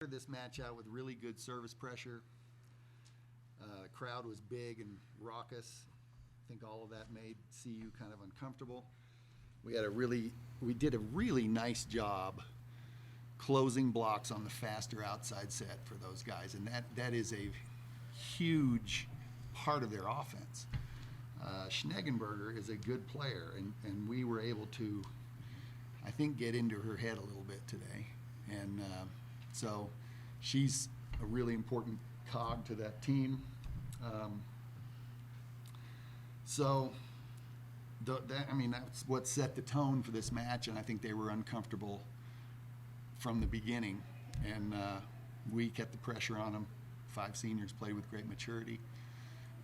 This match out with really good service pressure. Crowd was big and raucous. I think all of that made CU kind of uncomfortable. We did a really nice job closing blocks on the faster outside set for those guys, and that is a huge part of their offense. Schneggenberger is a good player, and we were able to, I think, get into her head a little bit today. And so she's a really important cog to that team. That's what set the tone for this match, and I think they were uncomfortable from the beginning. And we kept the pressure on them. 5 seniors played with great maturity,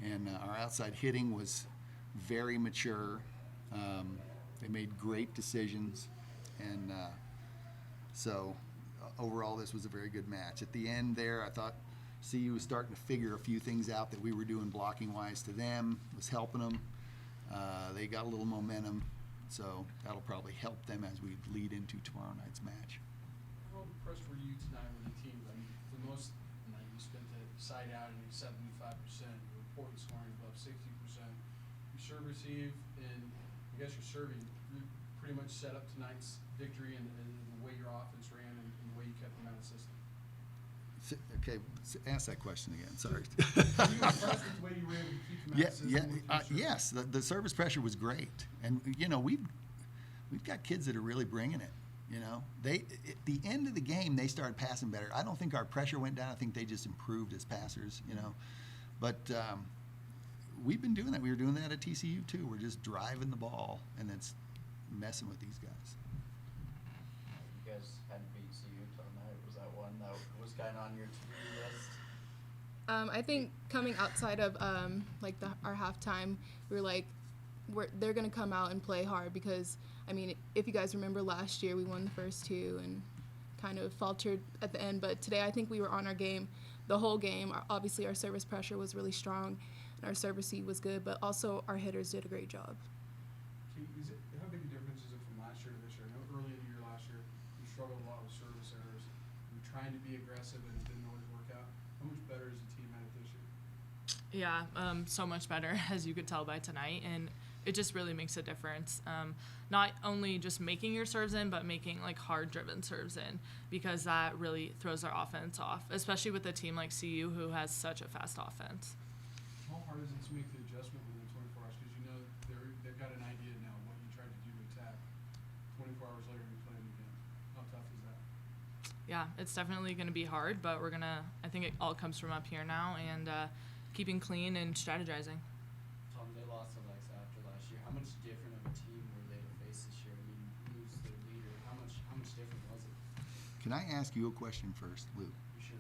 and our outside hitting was very mature. They made great decisions, and so overall this was a very good match. At the end there, I thought CU was starting to figure a few things out that we were doing blocking wise to them, was helping them. They got a little momentum, so that'll probably help them as we lead into tomorrow night's match. How impressed were you tonight with the team? I mean, for the most night you spent it side out and 75%, your important scoring above 60%. You serve receive, and I guess you're serving. You pretty much set up tonight's victory and the way your offense ran and the way you kept them out of the system. Okay, ask that question again. Sorry. Were you impressed with the way you were able to keep them out of the system? Yes. The service pressure was great, and we've got kids that are really bringing it. At the end of the game, they started passing better. I don't think our pressure went down. I think they just improved as passers. But we've been doing that. We were doing that at TCU too. We're just driving the ball, and it's messing with these guys. You guys hadn't beat CU till tonight. Was that one that was kind of on your to-do list? I think coming outside of our halftime, we were like, they're going to come out and play hard because, if you guys remember last year, we won the first 2 and kind of faltered at the end. But today I think we were on our game the whole game. Obviously, our service pressure was really strong and our service speed was good, but also our hitters did a great job. How big a difference is it from last year to this year? I know early in the year last year, you struggled a lot with service errors. You were trying to be aggressive and it didn't always work out. How much better is the team at it this year? Yeah, so much better, as you could tell by tonight, and it just really makes a difference. Not only just making your serves in, but making hard-driven serves in, because that really throws our offense off, especially with a team like CU who has such a fast offense. How hard is it to make the adjustment within 24 hours? Because they've got an idea now of what you tried to do to attack. 24 hours later, you're playing again. How tough is that? Yeah, it's definitely going to be hard, but I think it all comes from up here now, and keeping clean and strategizing. Tom, they lost Alexa after last year. How much different of a team were they to face this year? Lose their leader. How much different was it? Can I ask you a question first, Lou? You should.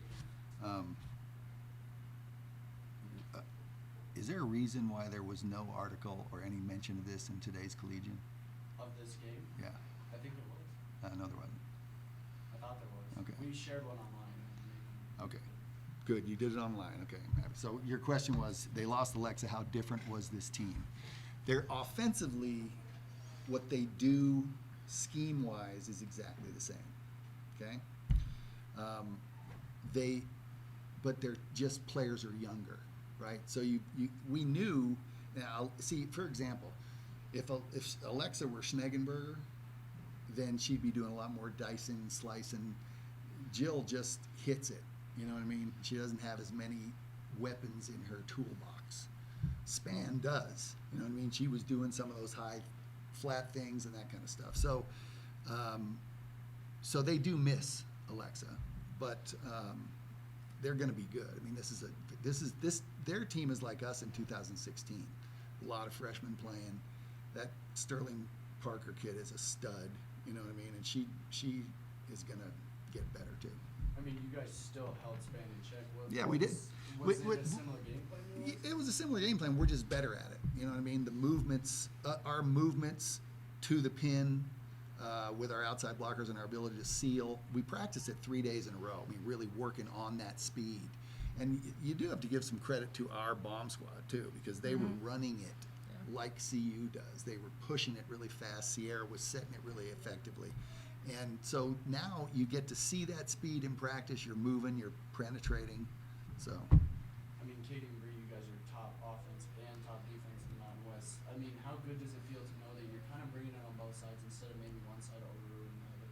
Is there a reason why there was no article or any mention of this in today's Collegian? Of this game? Yeah. I think it was. No, there wasn't. I thought there was. Okay. We shared one online. Okay. Good. You did it online. Okay. So your question was, they lost Alexa. How different was this team? They're offensively, what they do scheme-wise is exactly the same. Okay. But they're just players are younger, right? So we knew. Now, see, for example, if Alexa were Schneggenberger, then she'd be doing a lot more dicing, slicing. Jill just hits it. You know what I mean? She doesn't have as many weapons in her toolbox. Span does. You know what I mean? She was doing some of those high, flat things and that kind of stuff. So, so they do miss Alexa, but they're going to be good. I mean, their team is like us in 2016. A lot of freshmen playing. That Sterling Parker kid is a stud. You know what I mean? And she is going to get better too. You guys still held Span in check. We did. Was it a similar game plan? It was a similar game plan. We're just better at it. You know what I mean? The movements, our movements to the pin with our outside blockers and our ability to seal. We practiced it 3 days in a row. We really working on that speed. And you do have to give some credit to our bomb squad too, because they were running it like CU does. They were pushing it really fast. Sierra was setting it really effectively. And so now you get to see that speed in practice. You're moving, you're penetrating. So I mean, Katie and Bree, you guys are top offense and top defense in the Mountain West. I mean, how good does it feel to know that you're kind of bringing it on both sides instead of maybe one side overruling the other?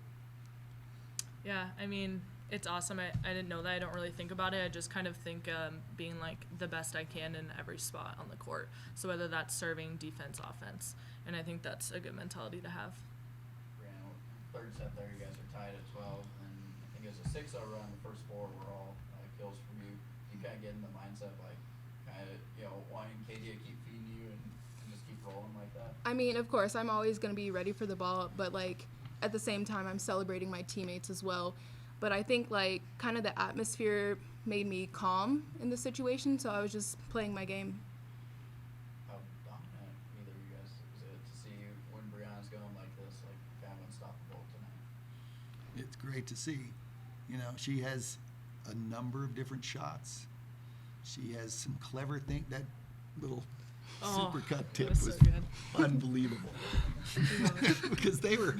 Yeah, I mean, it's awesome. I didn't know that. I don't really think about it. I just kind of think being like the best I can in every spot on the court. So whether that's serving, defense, offense, and I think that's a good mentality to have. Brandon, third set there, you guys are tied at 12, and I think it was a 6-0 run. The first 4 were all kills for you. You kind of get in the mindset, like, kind of, wanting KD to keep feeding you and just keep rolling like that. I mean, of course, I'm always going to be ready for the ball, but like at the same time, I'm celebrating my teammates as well. But I think like kind of the atmosphere made me calm in the situation, so I was just playing my game. How dominant either of you guys is it to see when Brianna's going like this, like kind of unstoppable tonight? it's great to see. She has a number of different shots. She has some clever thing. That little super cut tip was was so good. unbelievable. Because they were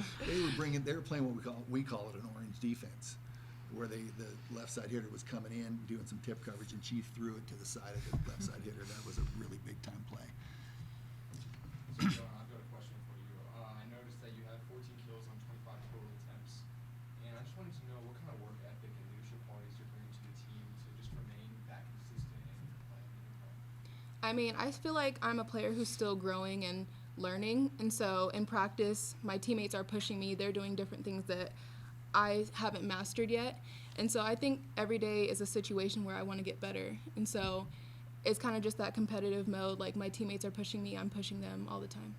playing what we call it an orange defense, where the left side hitter was coming in doing some tip coverage, and she threw it to the side of the left side hitter. That was a really big time play. So, I've got a question for you. I noticed that you had 14 kills on 25 total attempts, and I just wanted to know what kind of work ethic and leadership qualities you're bringing to the team to just remain that consistent in your play. I mean, I feel like I'm a player who's still growing and learning, and so in practice, my teammates are pushing me. They're doing different things that I haven't mastered yet, and so I think every day is a situation where I want to get better, and so it's kind of just that competitive mode. Like my teammates are pushing me, I'm pushing them all the time.